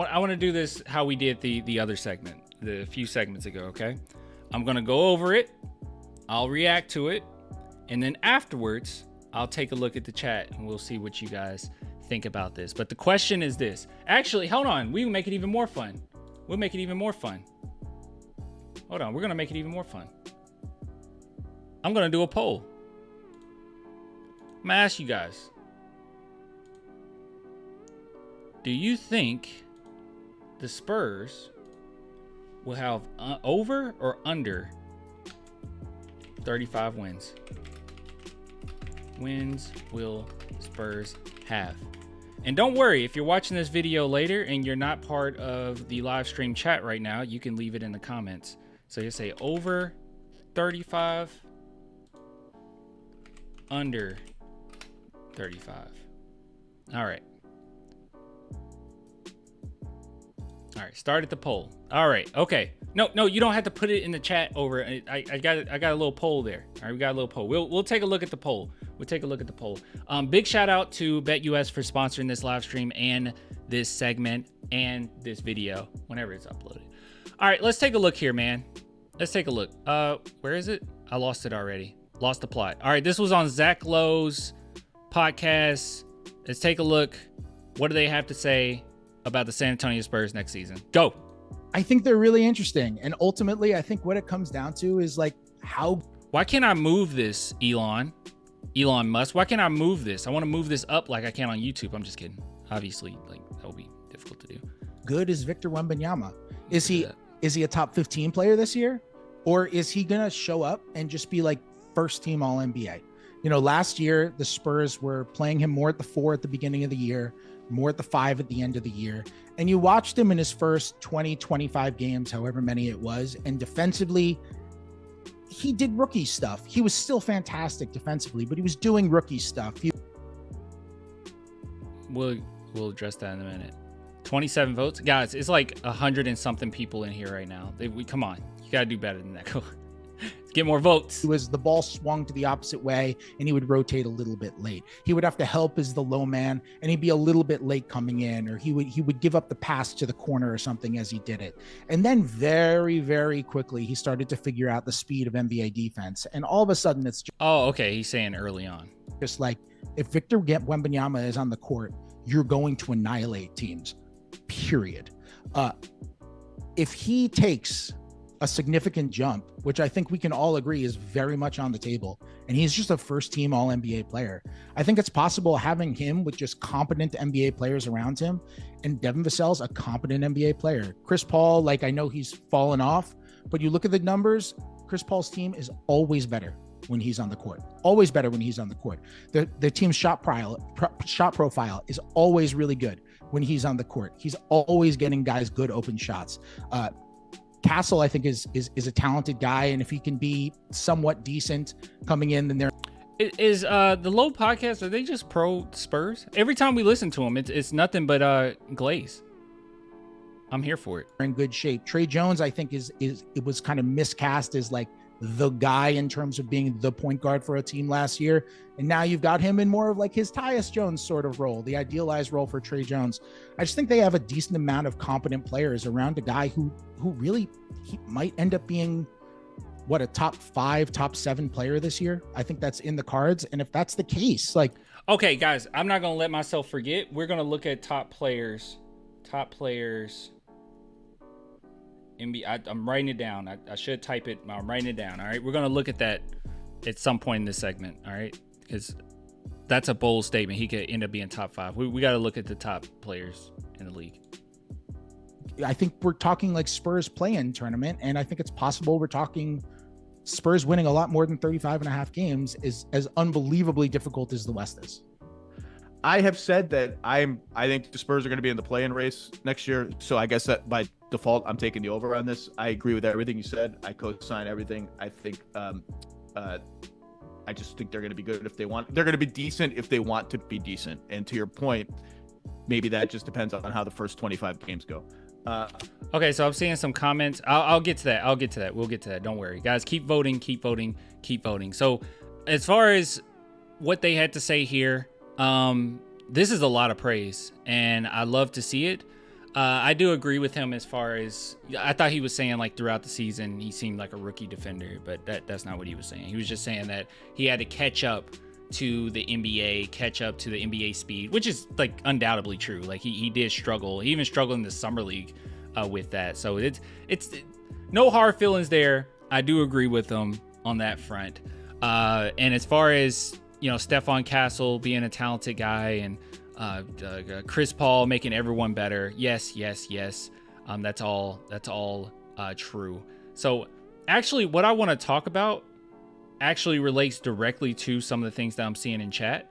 I want to do this how we did the other segment, the few segments ago, okay? I'm going to go over it. I'll react to it. And then afterwards, I'll take a look at the chat and we'll see what you guys think about this. But the question is this. Actually, hold on. We will make it even more fun. We'll make it even more fun. Hold on. We're going to make it even more fun. I'm going to do a poll. I'm going to ask you guys. Do you think the Spurs will have over or under 35 wins? Wins will Spurs have? And don't worry, if you're watching this video later and you're not part of the live stream chat right now, you can leave it in the comments. So you say over 35, under 35. All right. All right, start at the poll. All right, okay. No, you don't have to put it in the chat over. I got a little poll there. All right, we got a little poll. We'll take a look at the poll. We'll take a look at the poll. Big shout out to BetUS for sponsoring this live stream and this segment and this video whenever it's uploaded. All right, let's take a look here, man. Let's take a look. Where is it? I lost it already. Lost the plot. All right, this was on Zach Lowe's podcast. Let's take a look. What do they have to say about the San Antonio Spurs next season? Go. I think they're really interesting. And ultimately, I think what it comes down to is like why can't I move this, Elon Musk? Why can't I move this? I want to move this up like I can on YouTube. I'm just kidding. Obviously, like that will be difficult to do. Good is Victor Wembanyama. Is he a top 15 player this year? Or is he going to show up and just be like first team all NBA? You know, last year, the Spurs were playing him more at the 4 at the beginning of the year, more at the 5 at the end of the year. And you watched him in his first 20, 25 games, however many it was. And defensively, he did rookie stuff. He was still fantastic defensively, but he was doing rookie stuff. We'll address that in a minute. 27 votes. Guys, it's like 100 and something people in here right now. Come on. You got to do better than that. Get more votes. It was the ball swung to the opposite way and he would rotate a little bit late. He would have to help as the low man and he'd be a little bit late coming in, or he would give up the pass to the corner or something as he did it. And then very, very quickly, he started to figure out the speed of NBA defense. And all of a sudden it's just, oh, okay. He's saying early on. Just like if Victor Wembanyama is on the court, you're going to annihilate teams, period. If he takes a significant jump, which I think we can all agree is very much on the table, and he's just a first team all NBA player, I think it's possible having him with just competent NBA players around him, and Devin Vassell's a competent NBA player. Chris Paul, like I know he's fallen off, but you look at the numbers, Chris Paul's team is always better when he's on the court. Always better when he's on the court. The team's shot profile is always really good when he's on the court. He's always getting guys good open shots. Castle, I think, is a talented guy, and if he can be somewhat decent coming in, then they're is the Lowe podcast. Are they just pro Spurs? Every time we listen to them, it's nothing but glaze. I'm here for it. In good shape. Trey Jones, I think, it was kind of miscast as like the guy in terms of being the point guard for a team last year, and now you've got him in more of like his Tyus Jones sort of role, the idealized role for Trey Jones. I just think they have a decent amount of competent players around a guy who really, he might end up being a top 5, top 7 player this year. I think that's in the cards, and if that's the case, like, okay, guys, I'm not gonna let myself forget. We're gonna look at top players. I'm writing it down. I should type it. I'm writing it down. All right. We're going to look at that at some point in this segment. All right. Because that's a bold statement. He could end up being top 5. We got to look at the top players in the league. I think we're talking like Spurs play-in tournament. And I think it's possible we're talking Spurs winning a lot more than 35 and a half games is as unbelievably difficult as the West is. I have said that I think the Spurs are going to be in the play-in race next year. So I guess that by default, I'm taking the over on this. I agree with everything you said. I co-sign everything. I think, I just think they're going to be good if they want. They're going to be decent if they want to be decent. And to your point, maybe that just depends on how the first 25 games go. Okay, so I'm seeing some comments. I'll get to that. We'll get to that. Don't worry, guys. Keep voting. So as far as what they had to say here, this is a lot of praise, and I love to see it. I do agree with him as far as I thought he was saying like throughout the season he seemed like a rookie defender, but that's not what he was saying. He was just saying that he had to catch up to the NBA, catch up to the NBA speed, which is like undoubtedly true. Like he did struggle. He even struggled in the summer league with that. So it's no hard feelings there. I do agree with him on that front. And as far as, you know, Stephon Castle being a talented guy and Chris Paul making everyone better. Yes. That's all true. So actually what I want to talk about actually relates directly to some of the things that I'm seeing in chat.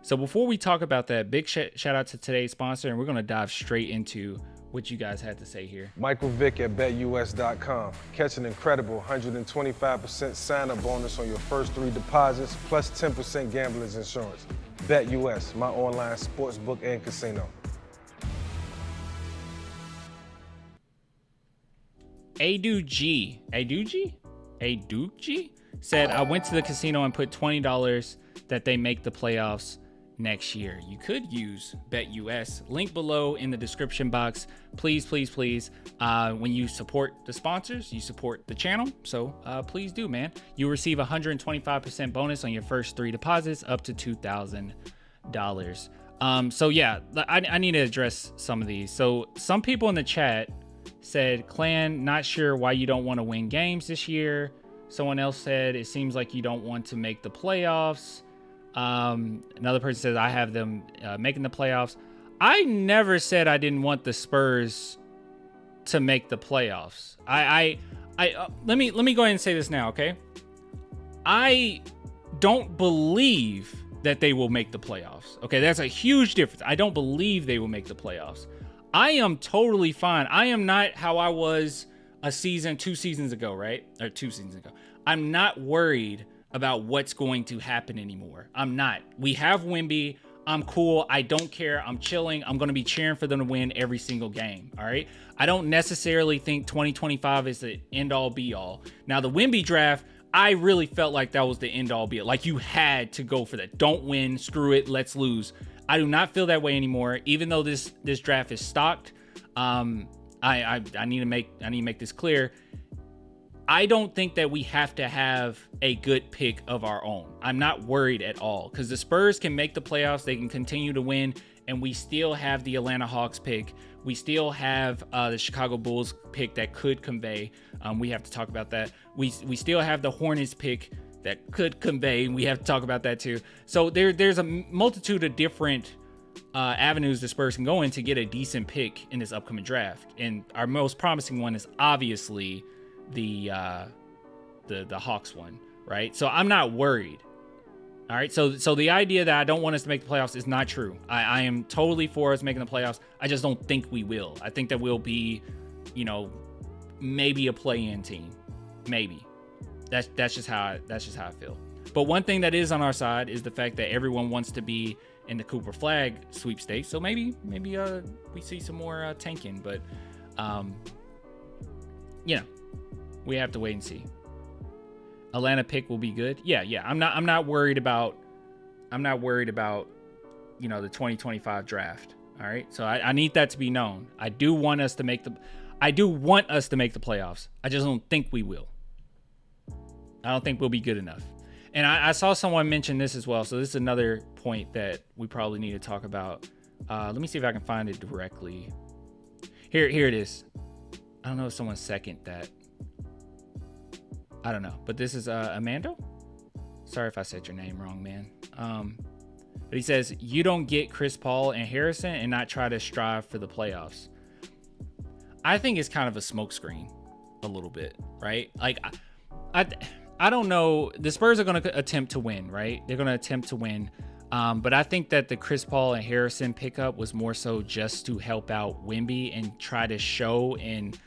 So before we talk about that, big shout out to today's sponsor, and we're going to dive straight into what you guys had to say here. Michael Vick at BetUS.com. Catch an incredible 125% sign-up bonus on your first 3 deposits, plus 10% gambler's insurance. BetUS, my online sportsbook and casino. Aduji said, I went to the casino and put $20 that they make the playoffs next year. You could use BetUS. Link below in the description box. Please. When you support the sponsors, you support the channel. So please do, man. You receive 125% bonus on your first 3 deposits up to $2,000. So yeah, I need to address some of these. So some people in the chat said, Clan, not sure why you don't want to win games this year. Someone else said, it seems like you don't want to make the playoffs. Another person says, I have them making the playoffs. I never said I didn't want the Spurs to make the playoffs. Let me go ahead and say this now, okay? I don't believe that they will make the playoffs. Okay, that's a huge difference. I don't believe they will make the playoffs. I am totally fine. I am not how I was a season, 2 seasons ago, right? Or 2 seasons ago. I'm not worried about what's going to happen anymore. I'm not. We have Wemby. I'm cool. I don't care. I'm chilling. I'm going to be cheering for them to win every single game. All right. I don't necessarily think 2025 is the end all be all. Now, the Wemby draft, I really felt like that was the end all be all. Like you had to go for that. Don't win. Screw it. Let's lose. I do not feel that way anymore. Even though this draft is stocked, I need to make this clear. I don't think that we have to have a good pick of our own. I'm not worried at all because the Spurs can make the playoffs. They can continue to win, and we still have the Atlanta Hawks pick. We still have the Chicago Bulls pick that could convey. We have to talk about that. We still have the Hornets pick that could convey. We have to talk about that too. So there's a multitude of different avenues the Spurs can go in to get a decent pick in this upcoming draft. And our most promising one is obviously the Hawks one, right? So I'm not worried. All right. So the idea that I don't want us to make the playoffs is not true. I am totally for us making the playoffs. I just don't think we will. I think that we'll be, maybe a play-in team. Maybe. That's just how I feel. But one thing that is on our side is the fact that everyone wants to be in the Cooper Flag sweepstakes. So maybe we see some more tanking, but we have to wait and see. Atlanta pick will be good. Yeah. I'm not worried about the 2025 draft. All right. So I need that to be known. I do want us to make the playoffs. I just don't think we will. I don't think we'll be good enough. And I saw someone mention this as well. So this is another point that we probably need to talk about. Let me see if I can find it directly. Here it is. I don't know if someone seconded that. I don't know. But this is Amando? Sorry if I said your name wrong, man. But he says, you don't get Chris Paul and Harrison and not try to strive for the playoffs. I think it's kind of a smokescreen a little bit, right? Like, I don't know. The Spurs are going to attempt to win, right? They're going to attempt to win. But I think that the Chris Paul and Harrison pickup was more so just to help out Wemby and try to show and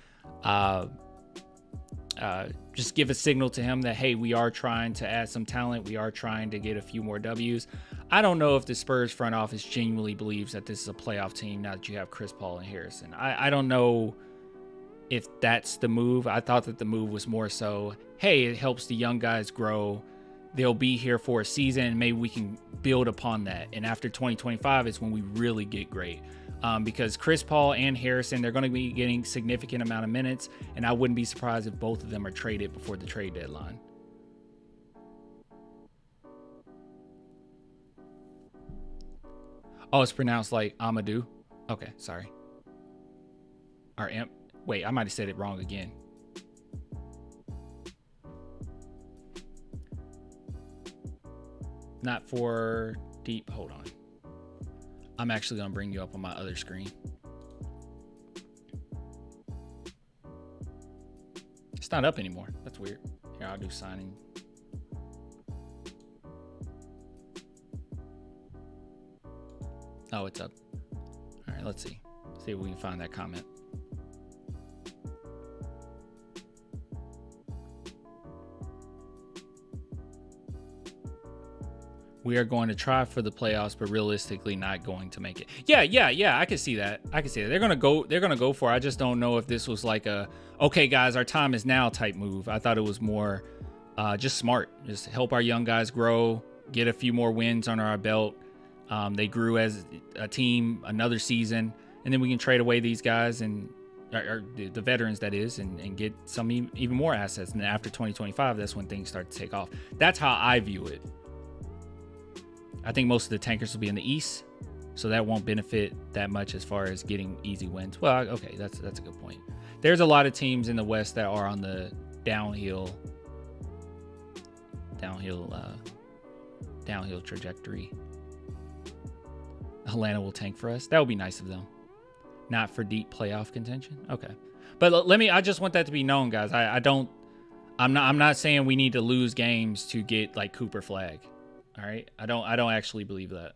just give a signal to him that, hey, we are trying to add some talent. We are trying to get a few more W's. I don't know if the Spurs front office genuinely believes that this is a playoff team now that you have Chris Paul and Harrison. I don't know if that's the move. I thought that the move was more so, hey, it helps the young guys grow they'll be here for a season, and maybe we can build upon that. And after 2025 is when we really get great. Because Chris Paul and Harrison, they're going to be getting significant amount of minutes, and I wouldn't be surprised if both of them are traded before the trade deadline. Oh, it's pronounced like Amadou. Okay, sorry. Wait, I might have said it wrong again. Not for deep. Hold on. I'm actually going to bring you up on my other screen. It's not up anymore. That's weird. Here, I'll do signing. Oh, it's up. All right, let's see. See if we can find that comment. We are going to try for the playoffs, but realistically not going to make it. Yeah. I can see that. They're gonna go for it. I just don't know if this was like a, okay, guys, our time is now type move. I thought it was more just smart. Just help our young guys grow, get a few more wins under our belt. They grew as a team another season, and then we can trade away these guys and or the veterans, that is, and get some even more assets. And then after 2025, that's when things start to take off. That's how I view it. I think most of the tankers will be in the East, so that won't benefit that much as far as getting easy wins. Well, okay, that's a good point. There's a lot of teams in the West that are on the downhill trajectory. Atlanta will tank for us. That would be nice of them. Not for deep playoff contention. Okay, but I just want that to be known, guys. I'm not saying we need to lose games to get like Cooper flag. All right, I don't actually believe that.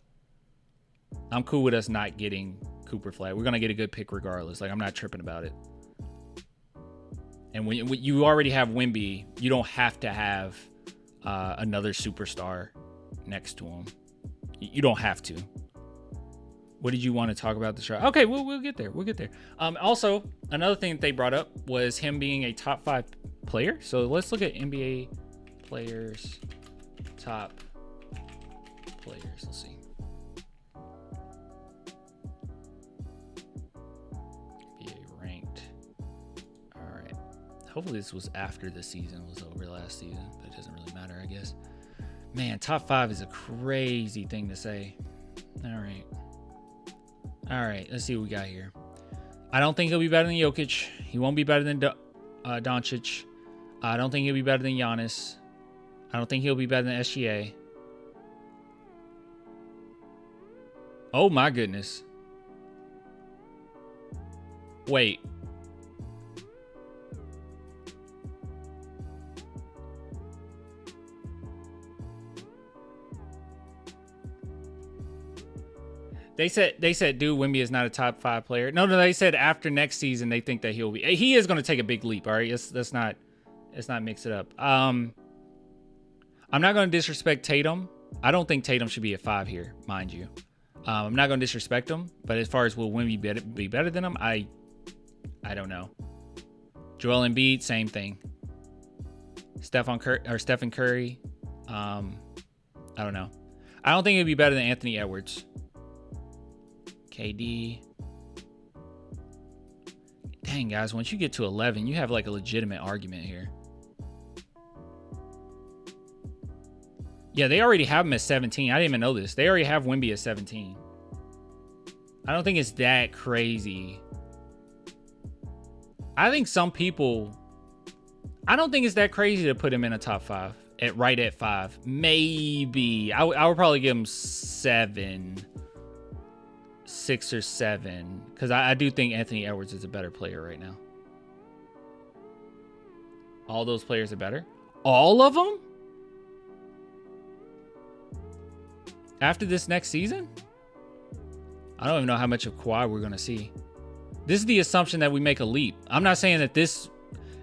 I'm cool with us not getting Cooper flag. We're gonna get a good pick regardless. Like, I'm not tripping about it. And when you already have Wemby, you don't have to have another superstar next to him. You don't have to. What did you want to talk about the show? Okay, we'll get there. We'll get there. Also, another thing that they brought up was him being a top 5 player. So let's look at NBA players, top players. Let's see. NBA ranked. All right. Hopefully this was after the season was over last season, but it doesn't really matter, I guess. Man, top 5 is a crazy thing to say. All right. Let's see what we got here. I don't think he'll be better than Jokic. He won't be better than Doncic. I don't think he'll be better than Giannis. I don't think he'll be better than SGA. Oh my goodness. Wait. They said, dude, Wemby is not a top 5 player. No, they said after next season they think that he'll be. He is going to take a big leap. All right, let's not mix it up. I'm not going to disrespect Tatum. I don't think Tatum should be at 5 here, mind you. I'm not going to disrespect him, but as far as will Wemby be better than him, I don't know. Joel Embiid, same thing. Stephen Curry, I don't know. I don't think it'd be better than Anthony Edwards. KD. Dang, guys, once you get to 11, you have like a legitimate argument here. Yeah, they already have him at 17. I didn't even know this. They already have Wemby at 17. I don't think it's that crazy. I think some people... I don't think it's that crazy to put him in a top 5. Right at 5. Maybe. I would probably give him 7. 6 or 7. Because I do think Anthony Edwards is a better player right now. All those players are better? All of them? After this next season? I don't even know how much of Kawhi we're going to see. This is the assumption that we make a leap. I'm not saying that this...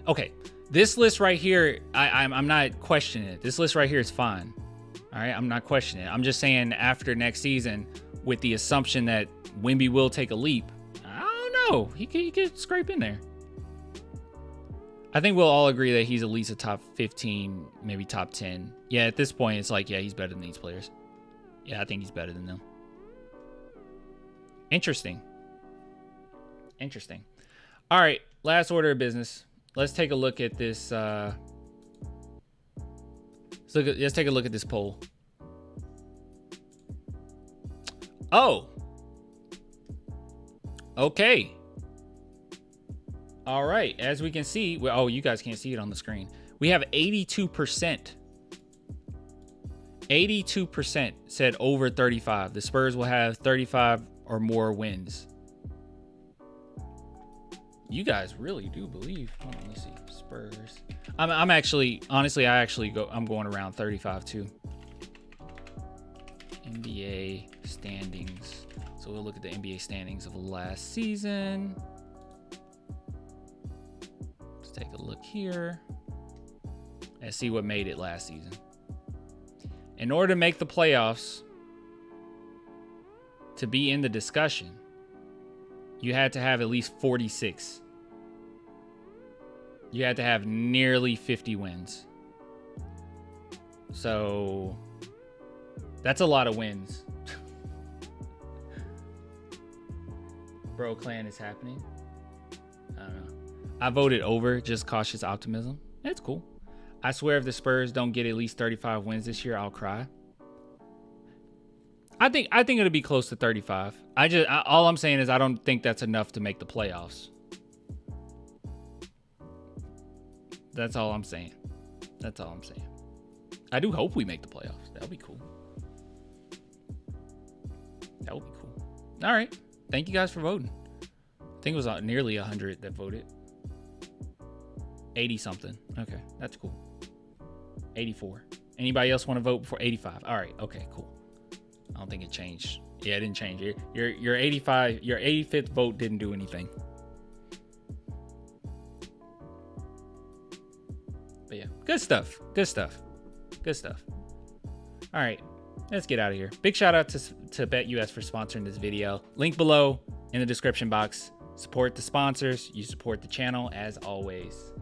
Okay, this list right here, I'm not questioning it. This list right here is fine. All right, I'm not questioning it. I'm just saying after next season, with the assumption that Wemby will take a leap, I don't know. He could scrape in there. I think we'll all agree that he's at least a top 15, maybe top 10. Yeah, at this point, it's like, yeah, he's better than these players. Yeah, I think he's better than them. Interesting. Interesting. All right, last order of business. Let's take a look at this. Let's take a look at this poll. Oh. Okay. All right. As we can see, oh, you guys can't see it on the screen. We have 82%. 82% said over 35. The Spurs will have 35 or more wins. You guys really do believe. Hold on, let me see. Spurs. I'm actually, honestly, I'm going around 35 too. NBA standings. So we'll look at the NBA standings of last season. Let's take a look here and see what made it last season. In order to make the playoffs, to be in the discussion, you had to have at least 46. You had to have nearly 50 wins. So that's a lot of wins. Bro Clan is happening. I don't know. I voted over, just cautious optimism. It's cool. I swear if the Spurs don't get at least 35 wins this year, I'll cry. I think it'll be close to 35. All I'm saying is I don't think that's enough to make the playoffs. That's all I'm saying. That's all I'm saying. I do hope we make the playoffs. That would be cool. That would be cool. All right. Thank you guys for voting. I think it was nearly 100 that voted. 80 something. Okay, that's cool. 84. Anybody else want to vote before 85? All right. Okay, cool. I don't think it changed. Yeah, it didn't change. Your 85, your 85th vote didn't do anything. But yeah, good stuff. Good stuff. Good stuff. All right, let's get out of here. Big shout out to BetUS for sponsoring this video. Link below in the description box. Support the sponsors. You support the channel as always.